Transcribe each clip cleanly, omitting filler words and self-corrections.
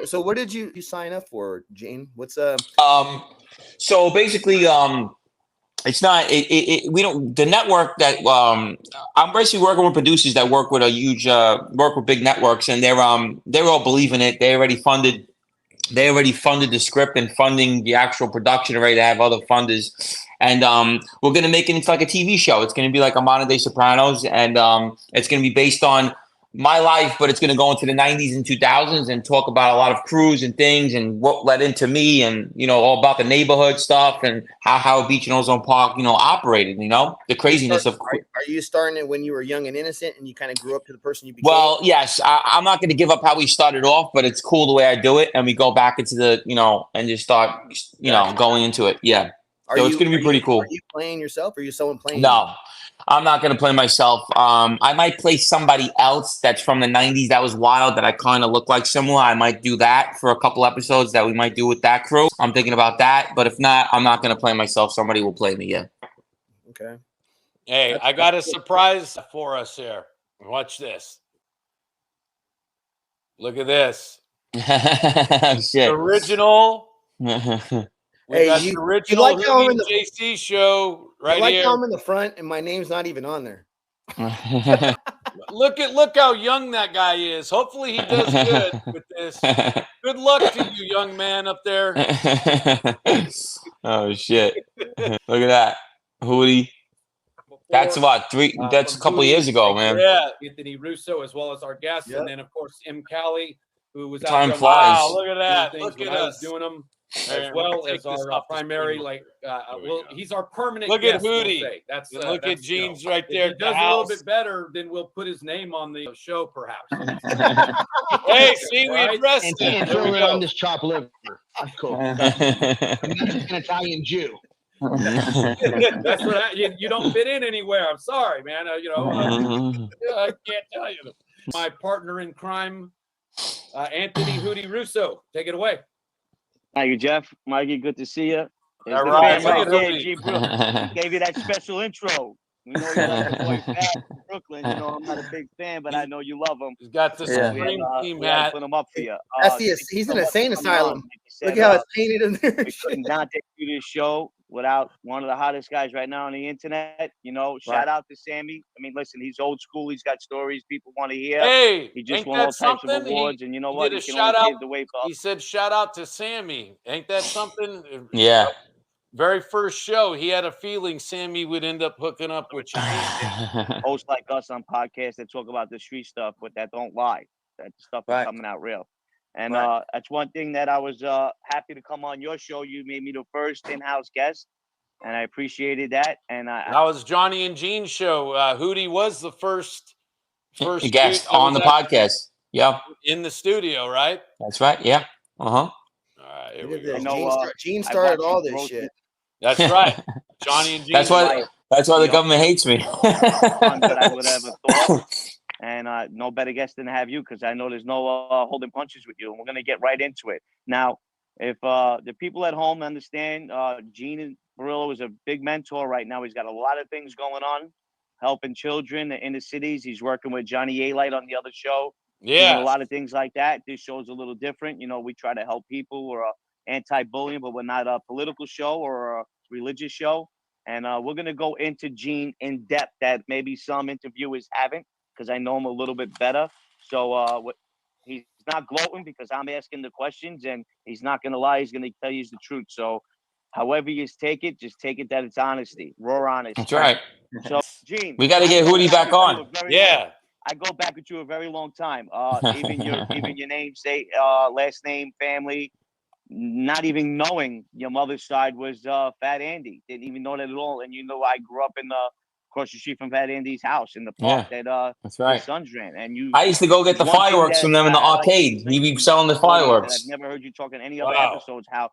So what did you sign up for, Gene? What's So basically, it's not. We don't. The network that I'm basically working with producers that work with a huge work with big networks, and they're all believe in it. They already funded the script and funding the actual production already. They have other funders, and we're gonna make it into like a TV show. It's gonna be like a modern day Sopranos, and it's gonna be based on my life, but it's gonna go into the 90s and 2000s and talk about a lot of crews and things and what led into me, and all about the neighborhood stuff and how Beach and Ozone Park operated. The craziness of. Are you starting it when you were young and innocent and you kind of grew up to the person you became? Well, yes, I'm not going to give up how we started off, but it's cool the way I do it, and we go back into the and just start going into it. Yeah, so it's going to be pretty cool. Are you playing yourself, or are you someone playing? No, I'm not going to play myself. I might play somebody else that's from the 90s that was wild, that I kind of look like similar. I might do that for a couple episodes that we might do with that crew. I'm thinking about that, but if not, I'm not going to play myself. Somebody will play me. Yeah. Okay. Hey, I got a surprise for us here. Watch this. Look at this. Shit. Original. Hey, got you the original like how I'm in the JC show right here. How I'm in the front and my name's not even on there. Look how young that guy is. Hopefully he does good with this. Good luck to you, young man up there. Oh shit! Look at that, Hootie. That's what that's a couple of years ago, man. Yeah, Anthony Russo, as well as our guest, and then of course M. Callie, who was Time out there. flies. Wow, look at that! Look at us doing them, as well as our primary. He's our permanent. Look guest, at Hootie. we'll that's look at Gene's right there. If he does a little bit better, then we'll put his name on the show, perhaps. Hey, see, we addressed it. And throw it on this chopped liver. That's cool. I'm not just an Italian Jew. That's what you don't fit in anywhere. I'm sorry, man. I can't tell you. My partner in crime, Anthony Hootie Russo. Take it away. Thank you, Jeff. Mikey, good to see you. All right, G. Gave you that special intro. You know you love the boys back in Brooklyn. I'm not a big fan, but I know you love them. He's got the Supreme Team hat. Put them up for you. He's in a insane asylum. Look how it's painted in there. We could not take you this show without one of the hottest guys right now on the internet. Shout out to Sammy. I mean, listen, he's old school. He's got stories people want to hear. Hey, he just won all types of awards, and you know what? He said, "Shout out to Sammy." Ain't that something? Yeah. Very first show, he had a feeling Sammy would end up hooking up with you. Hosts like us on podcasts that talk about the street stuff, but that don't lie. That stuff is coming out real. And that's one thing that I was happy to come on your show. You made me the first in-house guest, and I appreciated that. And that was Johnny and Gene's show. Hootie was the first guest on the podcast. Yeah, in the studio, right? That's right. Yeah. All right, here we go. Gene started all this shit. That's right, Johnny and Gene. That's why the government hates me. That I would ever thought. And no better guest than to have you, because I know there's no holding punches with you. And we're going to get right into it. Now, if the people at home understand, Gene Borrello is a big mentor right now. He's got a lot of things going on, helping children in the cities. He's working with Johnny A-Light on the other show. Yeah. A lot of things like that. This show's a little different. We try to help people. We're anti-bullying, but we're not a political show or a religious show. And we're going to go into Gene in depth that maybe some interviewers haven't, because I know him a little bit better. So he's not gloating because I'm asking the questions, and he's not going to lie. He's going to tell you the truth. So however you take it, just take it that it's honesty, raw honesty. That's right. So, Gene, we got to get Hootie back on. I go back with you a very long time. Even your namesake, last name, family, not even knowing your mother's side was Fat Andy. Didn't even know that at all. And I grew up in across the street from Fat Andy's house in the park that that's right. his sons ran. And I used to go get the fireworks from them in the arcade. He'd be selling the fireworks. I've never heard you talk in any other episodes how.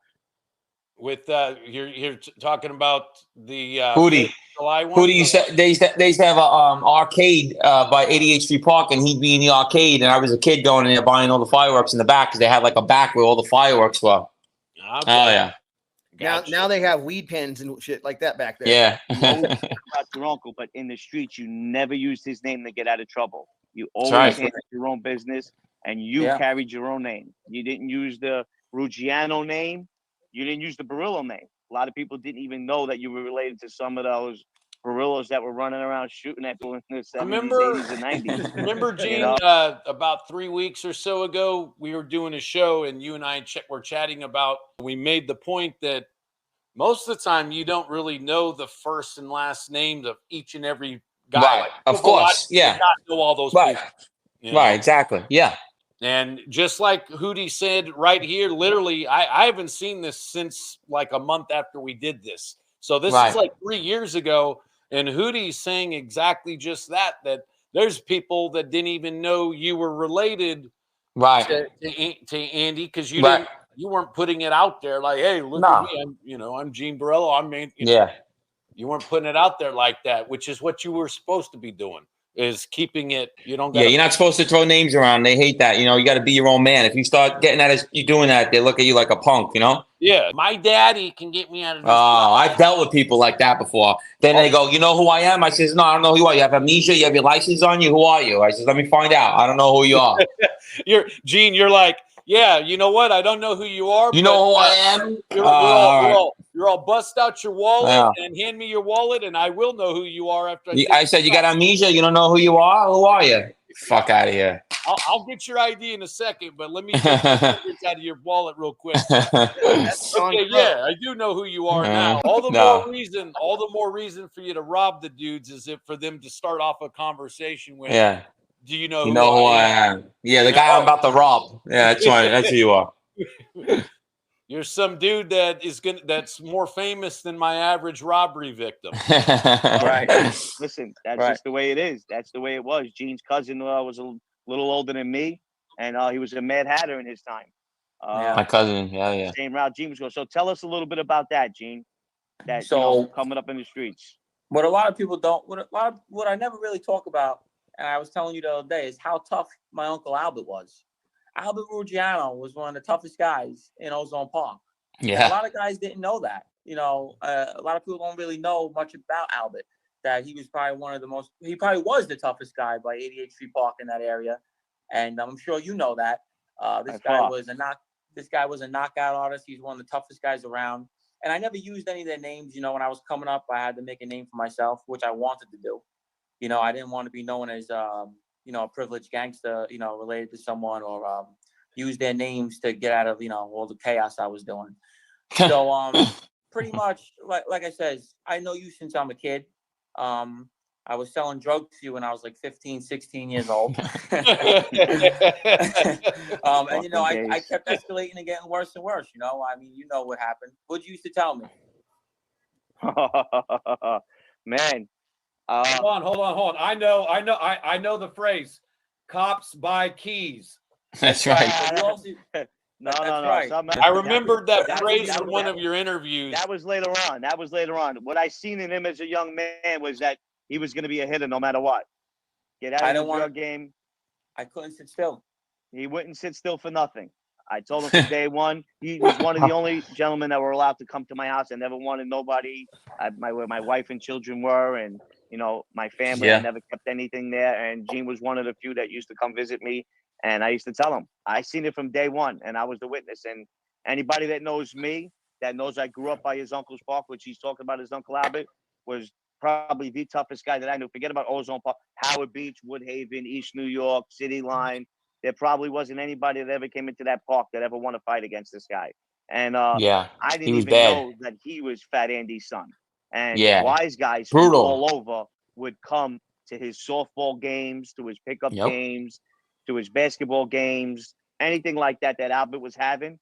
With you're talking about the Hootie. Hootie they used to have a arcade by 88th Street Park, and he'd be in the arcade, and I was a kid going in there buying all the fireworks in the back, because they had like a back where all the fireworks were. Okay. Oh yeah. Now they have weed pens and shit like that back there. Yeah. About your uncle, but in the streets you never used his name to get out of trouble. You always handled your own business. and you carried your own name. You didn't use the Ruggiano name. You didn't use the Borrello name. A lot of people didn't even know that you were related to some of those Borrellos that were running around shooting at people in the 70s, 80s, and 90s. Remember, Gene, You know? about 3 weeks or so ago, we were doing a show, and you and I were chatting about, we made the point that most of the time you don't really know the first and last names of each and every guy. Right. Like, Of course. Yeah. Not know all those Right. people. You know? Right. Exactly. Yeah. And just like Hootie said right here, literally, I haven't seen this since like a month after we did this. So this is like 3 years ago. And Hootie's saying exactly just that there's people that didn't even know you were related to Andy, because you didn't, you weren't putting it out there like, hey, look at me. I'm Gene Borrello. You weren't putting it out there like that, which is what you were supposed to be doing, is keeping it. You don't. You're not supposed to throw names around. They hate that. You got to be your own man. If you start getting that as you doing that, they look at you like a punk. Yeah, my daddy can get me out of this. I've dealt with people like that before. Then they go, you know who I am? I says, no, I don't know who you are. You have amnesia? You have your license on you? Who are you? I says, let me find out. I don't know who you are. Gene, you're like, yeah, you know what? I don't know who you are. You know who I am? You're all bust out your wallet and hand me your wallet, and I will know who you are after I said, you got amnesia? You don't know who you are? Who are you? Fuck out of here. I'll get your ID in a second, but let me take the secrets out of your wallet real quick. Okay, yeah, I do know who you are now. All the more reason for you to rob the dudes is for them to start off a conversation with. Yeah. Do you know who I am? Yeah, the guy I'm about to rob. Yeah, that's right. That's who you are. You're some dude that's more famous than my average robbery victim. Right. Listen, that's just the way it is. That's the way it was. Gene's cousin was a little older than me, and he was a Mad Hatter in his time. My cousin, yeah. Same route Gene was going. So tell us a little bit about that, Gene. That coming up in the streets. What a lot of people don't. What I never really talk about, and I was telling you the other day, is how tough my uncle Albert was. Albert Ruggiano was one of the toughest guys in Ozone Park. Yeah. And a lot of guys didn't know that. A lot of people don't really know much about Albert, that he was probably he probably was the toughest guy by 88th Street Park in that area. And I'm sure you know that. This guy was a knockout artist. He's one of the toughest guys around. And I never used any of their names. When I was coming up, I had to make a name for myself, which I wanted to do. I didn't want to be known as a privileged gangster, related to someone, or use their names to get out of, all the chaos I was doing. So pretty much, like I said, I know you since I'm a kid. I was selling drugs to you when I was like 15, 16 years old. And, I kept escalating and getting worse and worse. You know what happened. What you used to tell me. Man. Hold on. I know the phrase. Cops buy keys. That's right. No. Right. I remembered that phrase in one of your interviews. That was later on. What I seen in him as a young man was that he was going to be a hitter no matter what. Get out of the drug game. I couldn't sit still. He wouldn't sit still for nothing. I told him from day one. He was one of the only gentlemen that were allowed to come to my house. I never wanted nobody. Where my wife and children were, and my family. I never kept anything there. And Gene was one of the few that used to come visit me. And I used to tell him. I seen it from day one, and I was the witness. And anybody that knows me, that knows I grew up by his uncle's park, which he's talking about, his Uncle Albert, was probably the toughest guy that I knew. Forget about Ozone Park, Howard Beach, Woodhaven, East New York, City Line. There probably wasn't anybody that ever came into that park that ever wanted to fight against this guy. And I didn't even know that he was Fat Andy's son. And wise guys from all over would come to his softball games, to his pickup games, to his basketball games, anything like that Albert was having.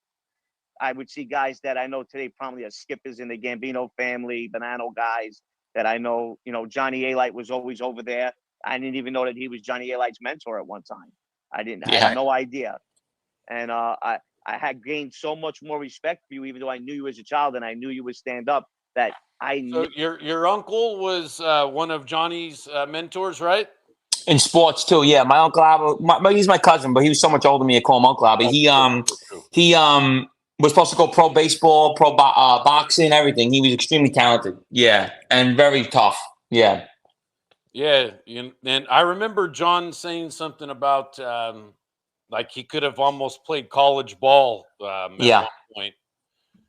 I would see guys that I know today probably are skippers in the Gambino family, Bonanno guys that I know. Johnny A-Light was always over there. I didn't even know that he was Johnny A-Light's mentor at one time. I had no idea. And I had gained so much more respect for you, even though I knew you as a child and I knew you would stand up, that I knew. So your uncle was one of Johnny's mentors, right? In sports too, yeah. My Uncle Albert, he's my cousin, but he was so much older than me. I call him Uncle Albert. He was supposed to go pro baseball, pro boxing, everything. He was extremely talented, and very tough, Yeah, and I remember John saying something about Like he could have almost played college ball at one point.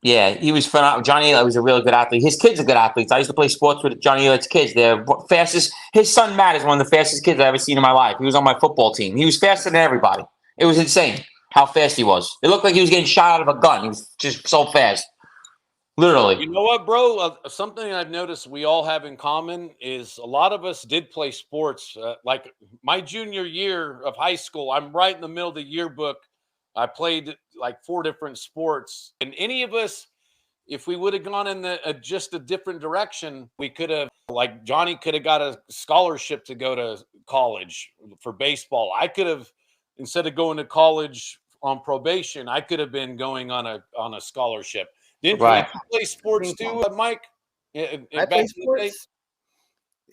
Yeah, he was phenomenal. Johnny Eli was a really good athlete. His kids are good athletes. I used to play sports with Johnny Eli's kids. They're fastest. His son Matt is one of the fastest kids I've ever seen in my life. He was on my football team. He was faster than everybody. It was insane how fast he was. It looked like he was getting shot out of a gun. He was just so fast. Literally. You know what, bro? Something I've noticed we all have in common is a lot of us did play sports. Like my junior year of high school, I'm right in the middle of the yearbook. I played like 4 different sports. And any of us, if we would have gone in just a different direction, we could have, like Johnny could have got a scholarship to go to college for baseball. I could have, instead of going to college on probation, I could have been going on a scholarship. Didn't you play sports too, Mike? I played sports.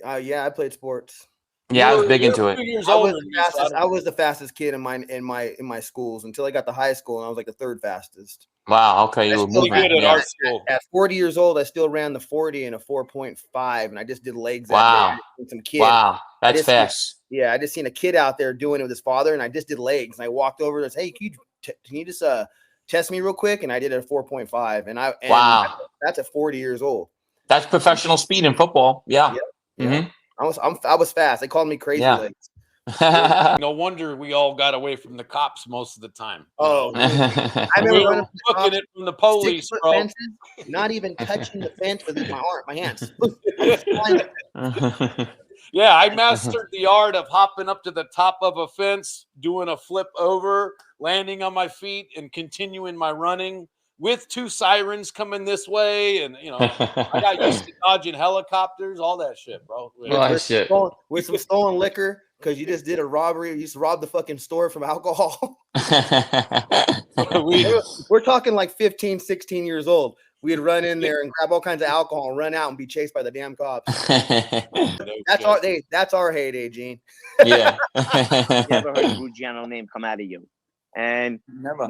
Yeah, I played sports. Yeah, I was big into it. I was the fastest kid in my schools until I got to high school, and I was like the 3rd fastest. Wow. Okay, you were moving. Good at our school. At 40 years old, I still ran the 40 in a 4.5, and I just did legs. Wow. With some kid. Wow, that's fast. I just seen a kid out there doing it with his father, and I just did legs. And I walked over and said, "Hey, can you just test me real quick?" And I did it at 4.5, and wow, that's at 40 years old. That's professional speed in football. Yeah. Mm-hmm. I was fast. They called me crazy legs. No wonder we all got away from the cops most of the time. Oh, I remember looking it from the police, bro. Fences, not even touching the fence with my hands. Yeah, I mastered the art of hopping up to the top of a fence, doing a flip over, landing on my feet, and continuing my running with 2 sirens coming this way. And, I got used to dodging helicopters, all that shit, bro. With some stolen liquor, because you just did a robbery. You used to rob the fucking store from alcohol. We're talking like 15, 16 years old. We'd run in there and grab all kinds of alcohol and run out and be chased by the damn cops. That's our heyday, Gene. Yeah. Never heard a Ruggiano name come out of you. And never.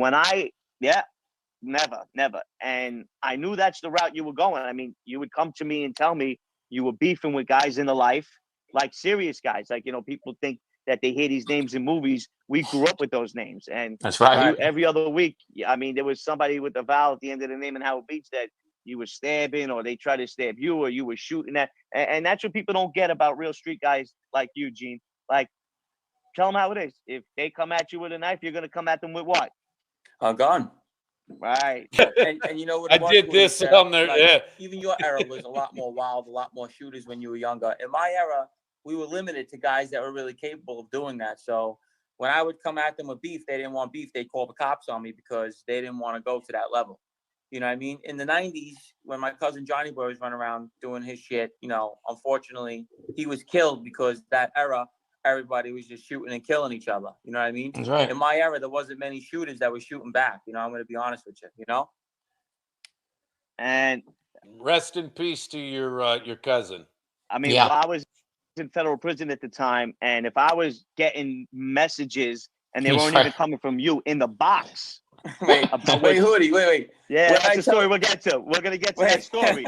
Never. And I knew that's the route you were going. I mean, you would come to me and tell me you were beefing with guys in the life, like serious guys. Like, people think that they hear these names in movies. We grew up with those names. And that's right. Every other week, I mean, there was somebody with a vowel at the end of the name in Howard Beach that you were stabbing, or they tried to stab you, or you were shooting at. And that's what people don't get about real street guys like you, Gene. Like, tell them how it is. If they come at you with a knife, you're going to come at them with what? A gun. Right. And you know what? I did this on there. Like, even your era was a lot more wild, a lot more shooters when you were younger. In my era, we were limited to guys that were really capable of doing that. So when I would come at them with beef, they didn't want beef. They'd call the cops on me because they didn't want to go to that level. You know what I mean? In the 90s, when my cousin Johnny Boy was running around doing his shit, unfortunately, he was killed because that era, everybody was just shooting and killing each other. You know what I mean? That's right. In my era, there wasn't many shooters that were shooting back. I'm going to be honest with you, And rest in peace to your cousin. I mean, I was in federal prison at the time, and if I was getting messages and they weren't even coming from you in the box. Wait, Hootie, wait. Yeah, that's the story we'll get to. We're going to get to that story.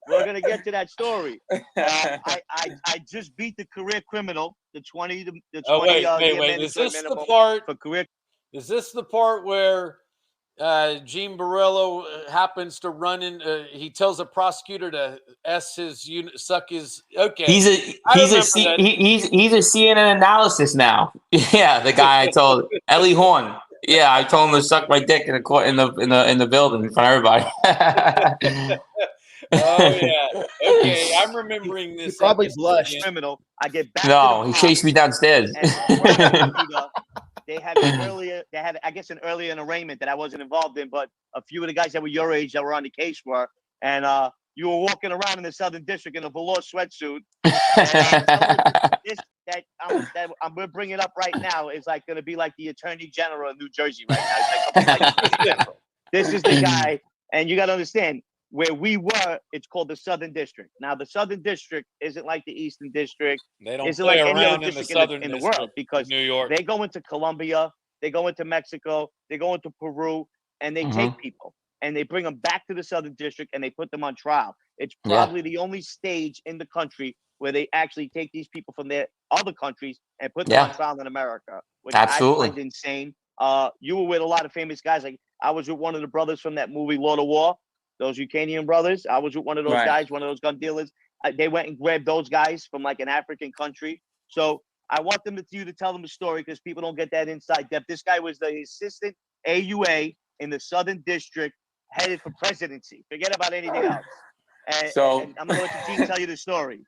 We're going to get to that story. I just beat the career criminal, the 20. Wait. Is this the part? For career? Is this the part where Gene Borrello happens to run in? He tells a prosecutor to suck his. Okay, he's a CNN analysis now. Yeah, the guy I told Ellie Horn. Yeah, I told him to suck my dick in the building in front of everybody. Oh yeah. Okay, I'm remembering this. You probably blushed. Criminal. I get back. No, he chased me downstairs. They had I guess an earlier arraignment that I wasn't involved in, but a few of the guys that were your age that were on the case were, and you were walking around in the Southern District in a velour sweatsuit. We're bringing up right now is like going to be like the Attorney General of New Jersey right now. This is the guy, and you got to understand where we were. It's called the Southern District. Now, the Southern District isn't like the Eastern District. They don't isn't play like around any other in district in the world because New York. They go into Colombia, they go into Mexico, they go into Peru, and they take people. And they bring them back to the Southern District and they put them on trial. It's probably the only stage in the country where they actually take these people from their other countries and put them on trial in America, which I find insane. You were with a lot of famous guys. Like I was with one of the brothers from that movie Lord of War, those Ukrainian brothers. I was with one of those guys, one of those gun dealers. They went and grabbed those guys from like an African country. So I want you to tell them the story because people don't get that inside depth. This guy was the assistant AUA in the Southern District, headed for presidency. Forget about anything else. And I'm going to let the team tell you the story.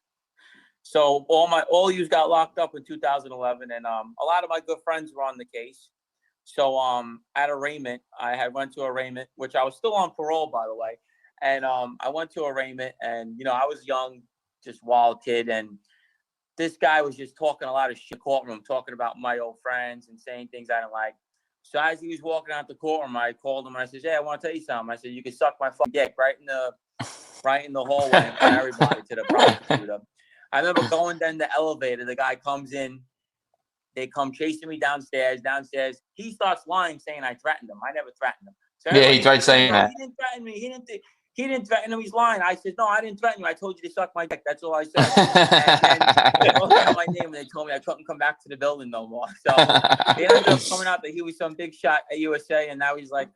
So all yous got locked up in 2011, and a lot of my good friends were on the case. So at arraignment, I went to arraignment, which I was still on parole, by the way. And I went to arraignment, and I was young, just wild kid, and this guy was just talking a lot of shit courtroom, talking about my old friends and saying things I didn't like. So as he was walking out the courtroom, I called him and I said, "Hey, I want to tell you something." I said, "You can suck my fucking dick right in the hallway in front of everybody," to the prosecutor. I remember going down the elevator. The guy comes in. They come chasing me downstairs. He starts lying, saying I threatened him. I never threatened him. So he tried saying that. He didn't threaten me. He didn't threaten him. He's lying. I said, "No, I didn't threaten you. I told you to suck my dick. That's all I said." And they wrote down my name, and they told me I couldn't come back to the building no more. So it ended up coming out that he was some big shot at USA, and now he's like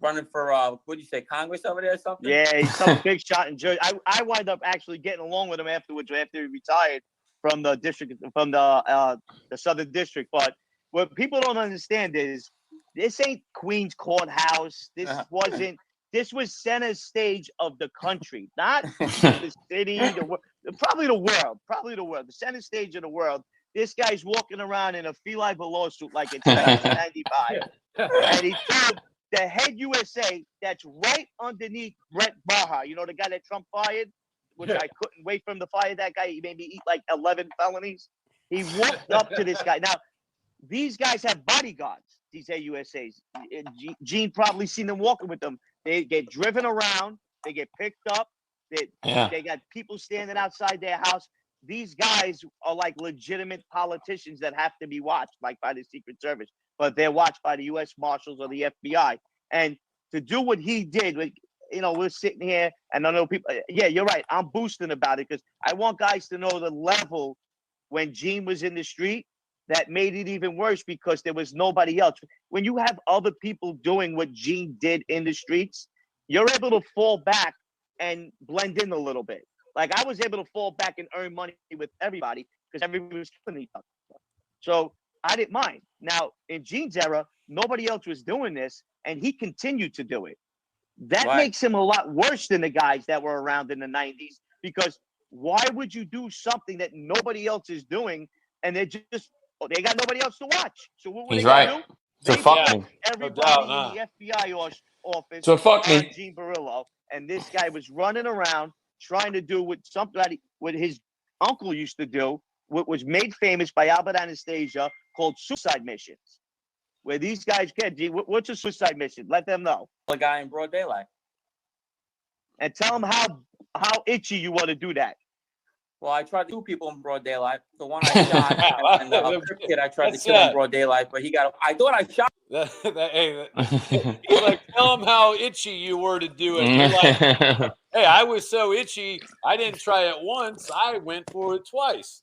running for what do you say, Congress over there or something? Yeah, he's some big shot in Jersey. I wind up actually getting along with him afterwards after he retired from the district, from the Southern District. But what people don't understand is this ain't Queens Courthouse. This was center stage of the country, not the city, probably the world, the center stage of the world. This guy's walking around in a Feli lawsuit like it's 1995. And he told the head USA that's right underneath Brett Baha, the guy that Trump fired, which I couldn't wait for him to fire that guy. He made me eat like 11 felonies. He walked up to this guy. Now, these guys have bodyguards, these AUSAs. Gene probably seen them walking with them. They get driven around. They get picked up. They got people standing outside their house. These guys are like legitimate politicians that have to be watched, like by the Secret Service, but they're watched by the U.S. Marshals or the FBI. And to do what he did, we're sitting here, and I know people. Yeah, you're right. I'm boosting about it because I want guys to know the level when Gene was in the street that made it even worse because there was nobody else. When you have other people doing what Gene did in the streets, you're able to fall back and blend in a little bit. Like I was able to fall back and earn money with everybody because everybody was killing each other. So I didn't mind. Now, in Gene's era, nobody else was doing this, and he continued to do it. That makes him a lot worse than the guys that were around in the 90s because why would you do something that nobody else is doing and they got nobody else to watch? So what were they going to do? So fuck me. Everybody in the FBI office so fuck me. Gene Borrello, and this guy was running around trying to do what his uncle used to do, what was made famous by Albert Anastasia, called suicide missions. Where these guys get, what's a suicide mission? Let them know. The guy in broad daylight. And tell them how itchy you want to do that. Well, I tried 2 people in broad daylight. The one I shot, and the other kid I tried to kill in broad daylight, but I thought I shot. He's like, tell him how itchy you were to do it. You're like, hey, I was so itchy, I didn't try it once. I went for it twice.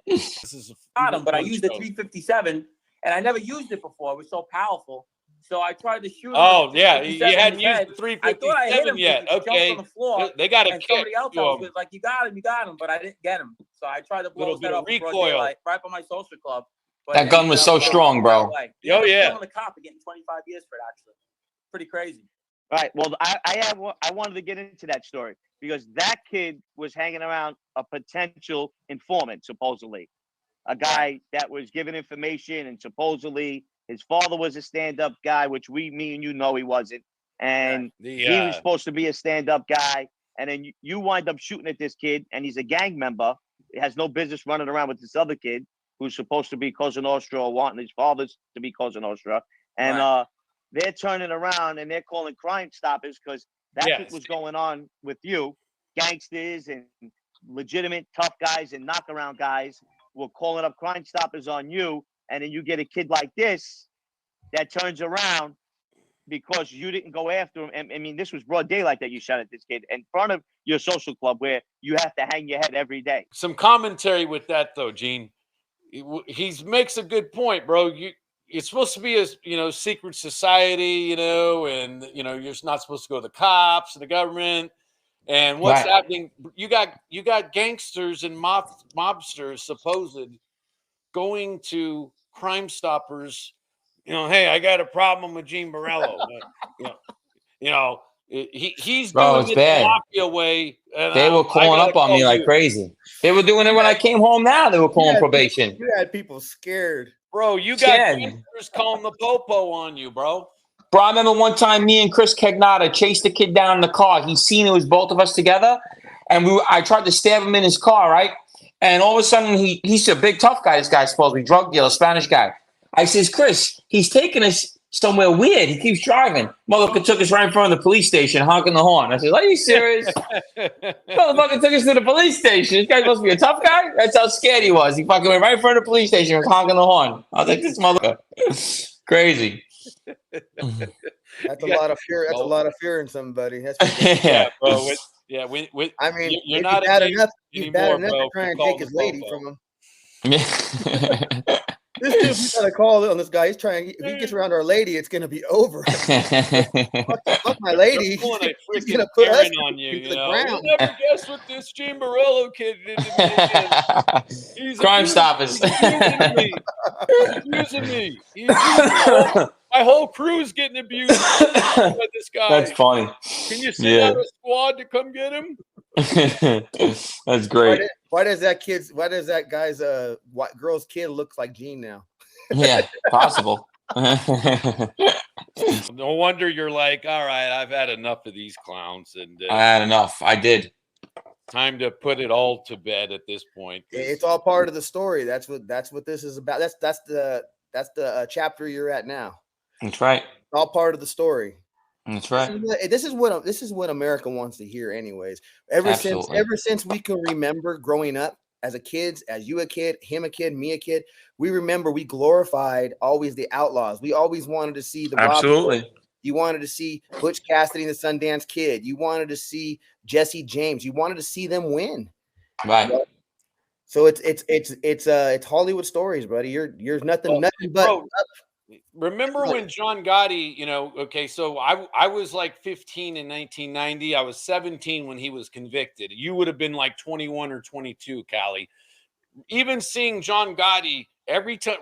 This is Got him, but I used the 357, and I never used it before. It was so powerful. So I tried to shoot him. Oh, yeah. You hadn't used the 357 yet. Okay. On the floor, they got a kick. Somebody else was like, you got him, but I didn't get him. So I tried to blow that up recoil right by my social club. But that gun was so strong, bro. Oh, yeah. Killing the cop and getting 25 years for it, actually. Pretty crazy. Right. Well, I wanted to get into that story because that kid was hanging around a potential informant, supposedly. A guy that was giving information, and supposedly his father was a stand-up guy, which me and you know he wasn't. And he was supposed to be a stand-up guy. And then you wind up shooting at this kid, and he's a gang member. He has no business running around with this other kid who's supposed to be Cosa Nostra or wanting his father's to be Cosa Nostra. And they're turning around and they're calling Crime Stoppers because that's what was going on with you. Gangsters and legitimate tough guys and knockaround guys were calling up Crime Stoppers on you. And then you get a kid like this that turns around because you didn't go after him. And I mean, this was broad daylight that you shot at this kid in front of your social club where you have to hang your head every day. Some commentary with that, though, Gene. he makes a good point, bro. It's supposed to be a secret society, and you're not supposed to go to the cops and the government. And what's happening? You got gangsters and mobsters supposed going to Crime Stoppers. Hey, I got a problem with Gene Borrello. He's doing it the mafia way. And they were calling up on me like crazy. They were doing it when I came home. Now they were calling probation. You had people scared, bro. You got gangsters calling the popo on you, bro. Bro, I remember one time me and Chris Cagnata chased the kid down in the car. He seen it was both of us together, and I tried to stab him in his car, right? And all of a sudden, he's a big tough guy. This guy's supposed to be drug dealer, Spanish guy. I says, Chris, he's taking us somewhere weird. He keeps driving. Motherfucker took us right in front of the police station, honking the horn. I said, are you serious? Motherfucker took us to the police station. This guy's supposed to be a tough guy? That's how scared he was. He fucking went right in front of the police station and was honking the horn. I was like, this motherfucker. Crazy. That's a lot of fear. That's a lot of fear in somebody. That's bro. I mean, you're not bad enough. He's bad enough to try and take his lady from him. This dude, we got a call on this guy. He's trying. If he gets around our lady, it's gonna be over. fuck my lady. He's gonna put us on you. to the ground. You'll never guess what this Gene Borrello kid did to me. He's Crime Stoppers. He's abusing me. My whole crew's getting abused by this guy. That's funny. Can you send out a squad to come get him? That's great. Why does that guy's girl's kid look like Gene now? Yeah, possible. No wonder you're like, all right, I've had enough of these clowns, and I had enough. I did. Time to put it all to bed at this point. It's all part of the story. That's what this is about. That's the chapter you're at now. That's right. It's all part of the story. That's right. This is what America wants to hear, anyways. Ever since we can remember growing up as a kid, as you a kid, him a kid, me a kid, we remember we glorified always the outlaws. We always wanted to see the absolutely. You wanted to see Butch Cassidy and the Sundance Kid. You wanted to see Jesse James. You wanted to see them win. Right. So it's Hollywood stories, buddy. You're nothing but. Bro, remember when John Gotti, so I was like 15 in 1990. I was 17 when he was convicted. You would have been like 21 or 22, Callie. Even seeing John Gotti every time,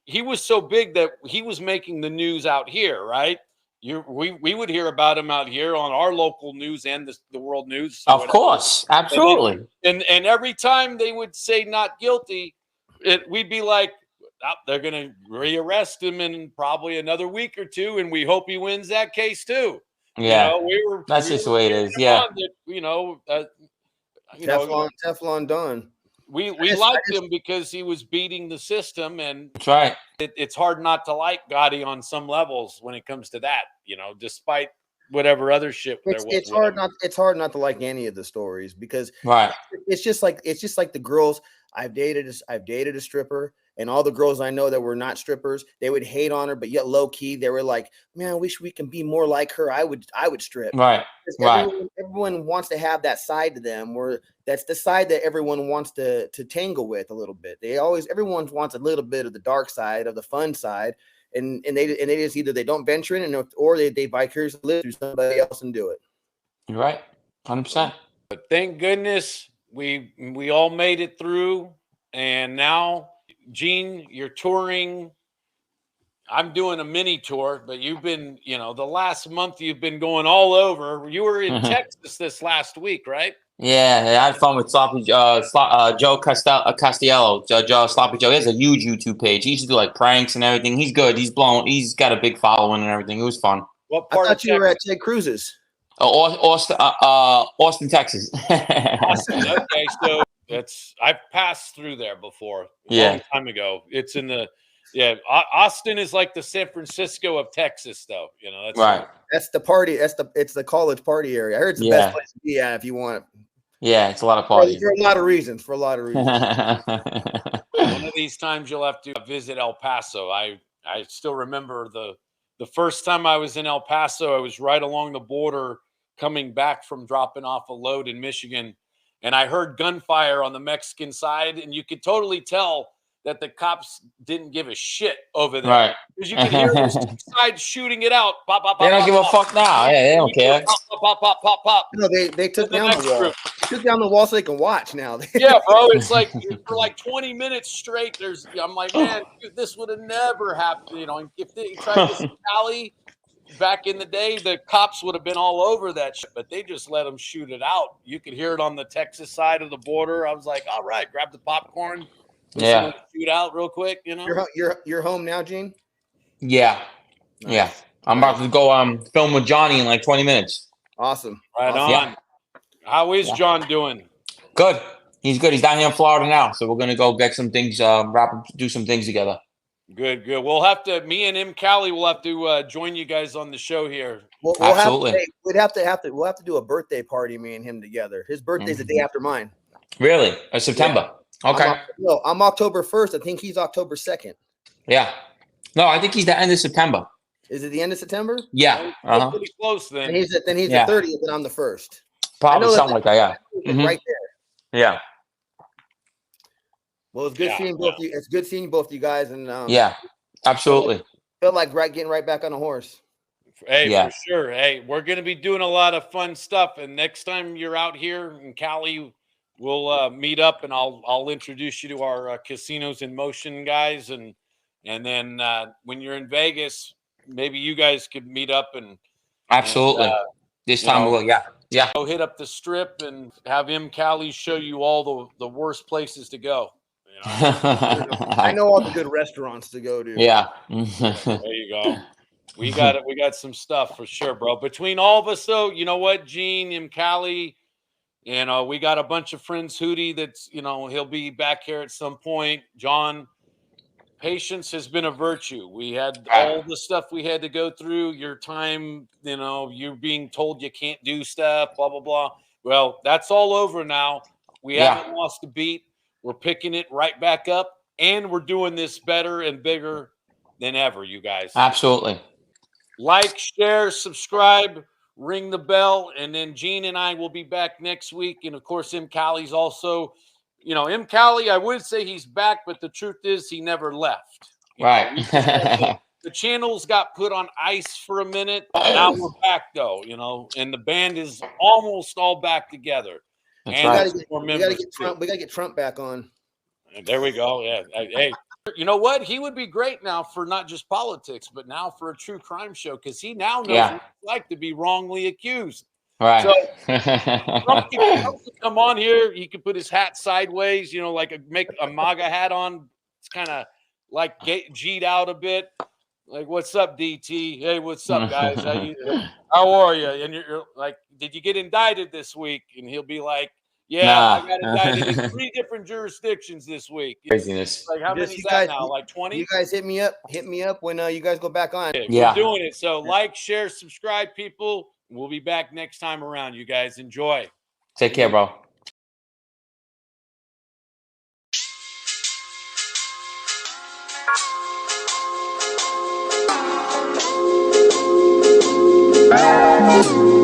he was so big that he was making the news out here, right? We would hear about him out here on our local news and the world news. Of course, absolutely. And every time they would say not guilty, we'd be like, they're going to rearrest him in probably another week or two, and we hope he wins that case too. Yeah, that's just the way it is. Yeah, Teflon Don. We liked him because he was beating the system, and that's right. It's hard not to like Gotti on some levels when it comes to that. Despite whatever other shit it's hard not to like any of the stories, because it's just like the girls. I've dated a stripper, and all the girls I know that were not strippers, they would hate on her, but yet low key they were like, man, I wish we can be more like her. I would strip. Right. Everyone wants to have that side to them, where that's the side that everyone wants to tangle with a little bit. Everyone wants a little bit of the dark side, of the fun side. And they just either they don't venture in, or they vicariously live through somebody else and do it. You're right, 100%. But thank goodness we all made it through, and now, Gene, you're touring. I'm doing a mini tour, but you've been, the last month you've been going all over. You were in Texas this last week, right? Yeah, I had fun with Sloppy Joe Castiello, Sloppy Joe. He has a huge YouTube page. He used to do like pranks and everything. He's good. He's got a big following and everything. It was fun. What part? I thought you were at Ted Cruz's. Austin, Texas. Austin. Okay, so I've passed through there before. A long time ago. It's in the Austin is like the San Francisco of Texas, though. That's right. That's the party. It's the college party area. I heard it's the best place to be at if you want. Yeah, it's a lot of parties. For a lot of reasons. One of these times you'll have to visit El Paso. I still remember the first time I was in El Paso. I was right along the border coming back from dropping off a load in Michigan, and I heard gunfire on the Mexican side, and you could totally tell that the cops didn't give a shit over there. Right. Because you can hear the side shooting it out. Pop, pop, pop, They don't pop, give a pop. fuck now. Yeah, they don't care. Pop, pop, pop, pop, pop, pop. No, they took The down next the wall. group. They took down the wall so they can watch now. Yeah, bro. It's like for like 20 minutes straight. I'm like, man, dude, this would have never happened. You know, if they tried this in Cali back in the day, the cops would have been all over that shit. But they just let them shoot it out. You could hear it on the Texas side of the border. I was like, all right, grab the popcorn, listen to the shoot out real quick. You know, you're home now, Gene. Yeah. Nice. Yeah. I'm about to go film with Johnny in like 20 minutes. Awesome. Right awesome. on. How is John doing? Good. He's good. He's down here in Florida now, so we're gonna go get some things, do some things together. Good, good. We'll have to. Me and M. Callie will have to join you guys on the show here. Absolutely. We'll have to do a birthday party, me and him together. His birthday's the day after mine. Really? September. Yeah. Okay. I'm October 1st. I think he's October 2nd. Yeah. No, I think he's the end of September. Is it the end of September? Yeah. Pretty close then. And he's the 30th, and I'm the 1st. Probably something like that. Yeah. Right there. Yeah. Well, it's good seeing both you. It's good seeing both you guys, and yeah, absolutely. Feel like getting right back on the horse. Hey, for sure. Hey, we're gonna be doing a lot of fun stuff, and next time you're out here in Cali, we'll meet up, and I'll introduce you to our Casinos in Motion guys, and then when you're in Vegas, maybe you guys could meet up and absolutely. This time we'll go hit up the strip and have M. Cali show you all the worst places to go. You know? I know all the good restaurants to go to. Yeah. There you go. We got some stuff for sure, bro. Between all of us, though, you know what, Gene, M. Cali, we got a bunch of friends, Hootie, that's, he'll be back here at some point. John, patience has been a virtue. We had all the stuff we had to go through, your time, you're being told you can't do stuff, blah, blah, blah. Well, that's all over now. We haven't lost a beat. We're picking it right back up, and we're doing this better and bigger than ever, you guys. Absolutely. Like, share, subscribe, ring the bell, and then Gene and I will be back next week. And, of course, M. Cali's also, M. Cali, I would say he's back, but the truth is he never left. Right. The channels got put on ice for a minute. Now we're back, though, and the band is almost all back together. That's right. We gotta get Trump back on. There we go. Yeah. Hey, you know what? He would be great now for not just politics, but now for a true crime show, because he now knows what it's like to be wrongly accused. Right. So Trump can come on here. He could put his hat sideways, make a MAGA hat on. It's kind of like G'd out a bit. Like, what's up, DT? Hey, what's up, guys? How are you? And you're like, did you get indicted this week? And he'll be like, I got indicted in 3 different jurisdictions this week. Craziness. Like, how many is that now? Like 20? You guys hit me up when you guys go back on. We're doing it. So like, share, subscribe, people. We'll be back next time around. You guys enjoy. Take care, bro. Bye.